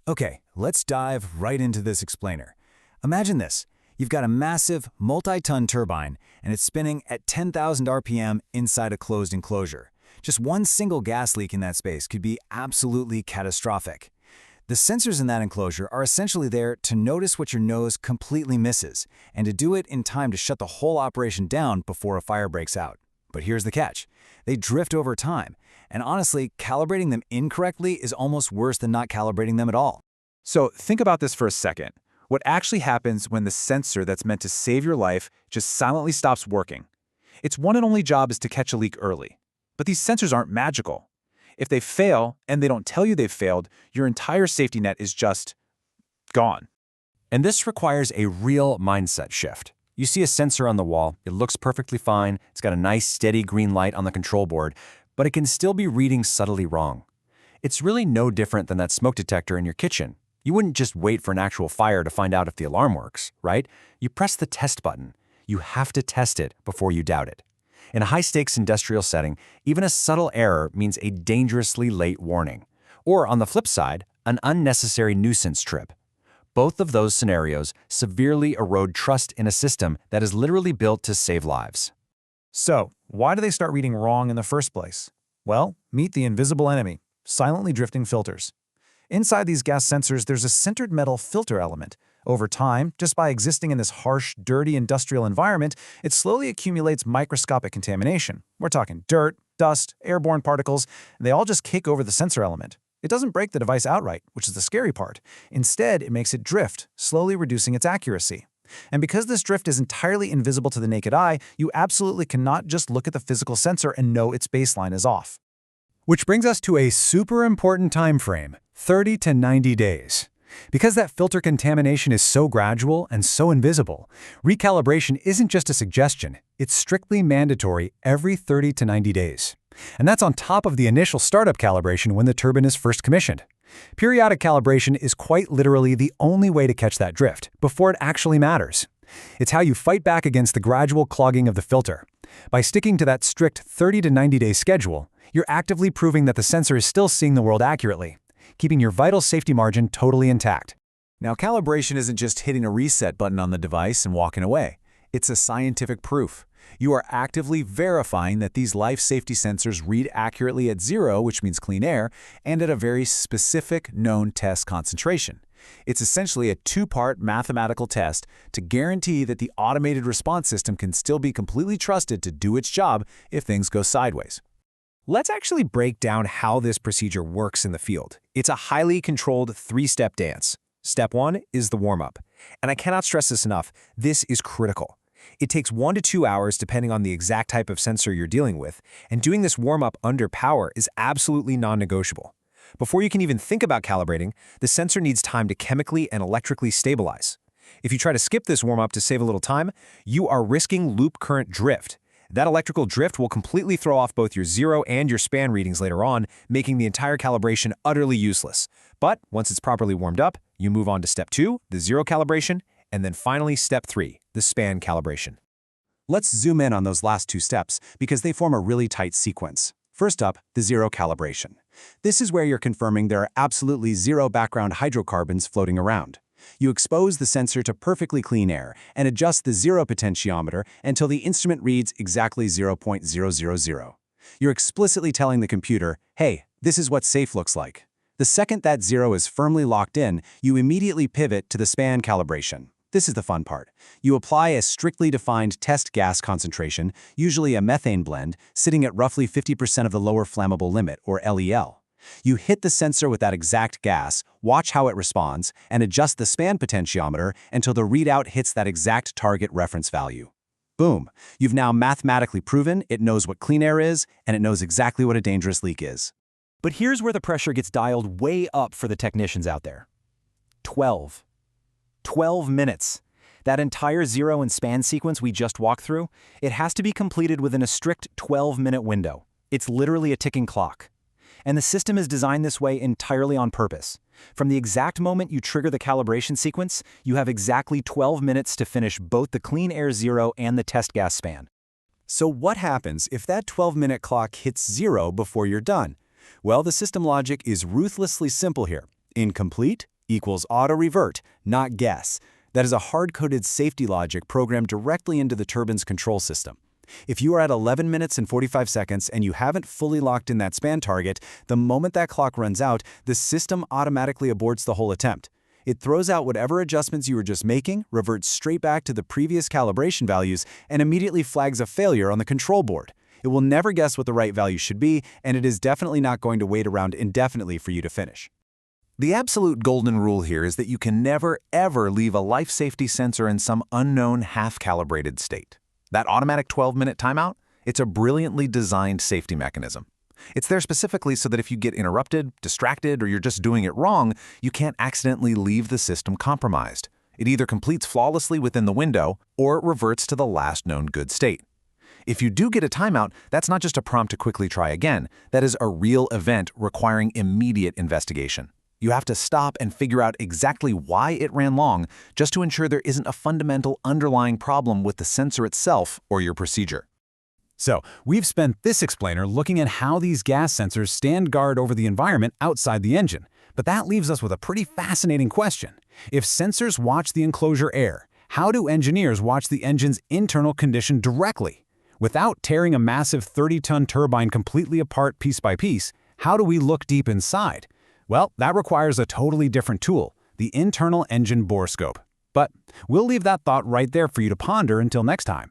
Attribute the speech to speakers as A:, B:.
A: Okay, let's dive right into this explainer. Imagine this. You've got a massive, multi-ton turbine, and it's spinning at 10,000 RPM inside a closed enclosure. Just one single gas leak in that space could be absolutely catastrophic. The sensors in that enclosure are essentially there to notice what your nose completely misses, and to do it in time to shut the whole operation down before a fire breaks out. But here's the catch. They drift over time, and honestly, calibrating them incorrectly is almost worse than not calibrating them at all.
B: So think about this for a second. What actually happens when the sensor that's meant to save your life just silently stops working? Its one and only job is to catch a leak early. But these sensors aren't magical. If they fail, and they don't tell you they've failed, your entire safety net is just gone.
C: And this requires a real mindset shift. You see a sensor on the wall, it looks perfectly fine, it's got a nice steady green light on the control board, but it can still be reading subtly wrong. It's really no different than that smoke detector in your kitchen. You wouldn't just wait for an actual fire to find out if the alarm works, right? You press the test button. You have to test it before you doubt it. In a high-stakes industrial setting, even a subtle error means a dangerously late warning. Or on the flip side, an unnecessary nuisance trip. Both of those scenarios severely erode trust in a system that is literally built to save lives.
B: So, why do they start reading wrong in the first place? Well, meet the invisible enemy, silently drifting filters. Inside these gas sensors, there's a sintered metal filter element. Over time, just by existing in this harsh, dirty industrial environment, it slowly accumulates microscopic contamination. We're talking dirt, dust, airborne particles, and they all just cake over the sensor element. It doesn't break the device outright, which is the scary part. Instead, it makes it drift, slowly reducing its accuracy. And because this drift is entirely invisible to the naked eye, you absolutely cannot just look at the physical sensor and know its baseline is off.
A: Which brings us to a super important time frame, 30 to 90 days. Because that filter contamination is so gradual and so invisible, recalibration isn't just a suggestion, it's strictly mandatory every 30 to 90 days. And that's on top of the initial startup calibration when the turbine is first commissioned. Periodic calibration is quite literally the only way to catch that drift, before it actually matters. It's how you fight back against the gradual clogging of the filter. By sticking to that strict 30 to 90 day schedule, you're actively proving that the sensor is still seeing the world accurately, keeping your vital safety margin totally intact. Now, calibration isn't just hitting a reset button on the device and walking away. It's a scientific proof. You are actively verifying that these life safety sensors read accurately at 0, which means clean air, and at a very specific known test concentration. It's essentially a two-part mathematical test to guarantee that the automated response system can still be completely trusted to do its job if things go sideways. Let's actually break down how this procedure works in the field. It's a highly controlled three-step dance. Step 1 is the warm-up. And I cannot stress this enough, this is critical. It takes 1 to 2 hours depending on the exact type of sensor you're dealing with, and doing this warm-up under power is absolutely non-negotiable. Before you can even think about calibrating, the sensor needs time to chemically and electrically stabilize. If you try to skip this warm-up to save a little time, you are risking loop current drift. That electrical drift will completely throw off both your zero and your span readings later on, making the entire calibration utterly useless. But once it's properly warmed up, you move on to step 2, the zero calibration, and then finally step 3, the span calibration. Let's zoom in on those last 2 steps because they form a really tight sequence. First up, the zero calibration. This is where you're confirming there are absolutely 0 background hydrocarbons floating around. You expose the sensor to perfectly clean air and adjust the zero potentiometer until the instrument reads exactly 0.000. You're explicitly telling the computer, hey, this is what safe looks like. The second that 0 is firmly locked in, you immediately pivot to the span calibration. This is the fun part. You apply a strictly defined test gas concentration, usually a methane blend, sitting at roughly 50% of the lower flammable limit, or LEL. You hit the sensor with that exact gas, watch how it responds, and adjust the span potentiometer until the readout hits that exact target reference value. Boom! You've now mathematically proven it knows what clean air is, and it knows exactly what a dangerous leak is. But here's where the pressure gets dialed way up for the technicians out there. 12 minutes. That entire zero and span sequence we just walked through, it has to be completed within a strict 12-minute window. It's literally a ticking clock. And the system is designed this way entirely on purpose. From the exact moment you trigger the calibration sequence, you have exactly 12 minutes to finish both the clean air zero and the test gas span. So what happens if that 12-minute clock hits 0 before you're done? Well, the system logic is ruthlessly simple here. Incomplete,
D: equals auto-revert, not guess. That is a hard-coded safety logic programmed directly into the turbine's control system. If you are at 11 minutes and 45 seconds and you haven't fully locked in that span target, the moment that clock runs out, the system automatically aborts the whole attempt. It throws out whatever adjustments you were just making, reverts straight back to the previous calibration values, and immediately flags a failure on the control board. It will never guess what the right value should be, and it is definitely not going to wait around indefinitely for you to finish.
A: The absolute golden rule here is that you can never, ever leave a life safety sensor in some unknown half-calibrated state. That automatic 12-minute timeout, it's a brilliantly designed safety mechanism. It's there specifically so that if you get interrupted, distracted, or you're just doing it wrong, you can't accidentally leave the system compromised. It either completes flawlessly within the window, or it reverts to the last known good state. If you do get a timeout, that's not just a prompt to quickly try again. That is a real event requiring immediate investigation. You have to stop and figure out exactly why it ran long, just to ensure there isn't a fundamental underlying problem with the sensor itself or your procedure.
B: So, we've spent this explainer looking at how these gas sensors stand guard over the environment outside the engine. But that leaves us with a pretty fascinating question. If sensors watch the enclosure air, how do engineers watch the engine's internal condition directly? Without tearing a massive 30-ton turbine completely apart piece by piece, how do we look deep inside? Well, that requires a totally different tool, the internal engine borescope. But we'll leave that thought right there for you to ponder until next time.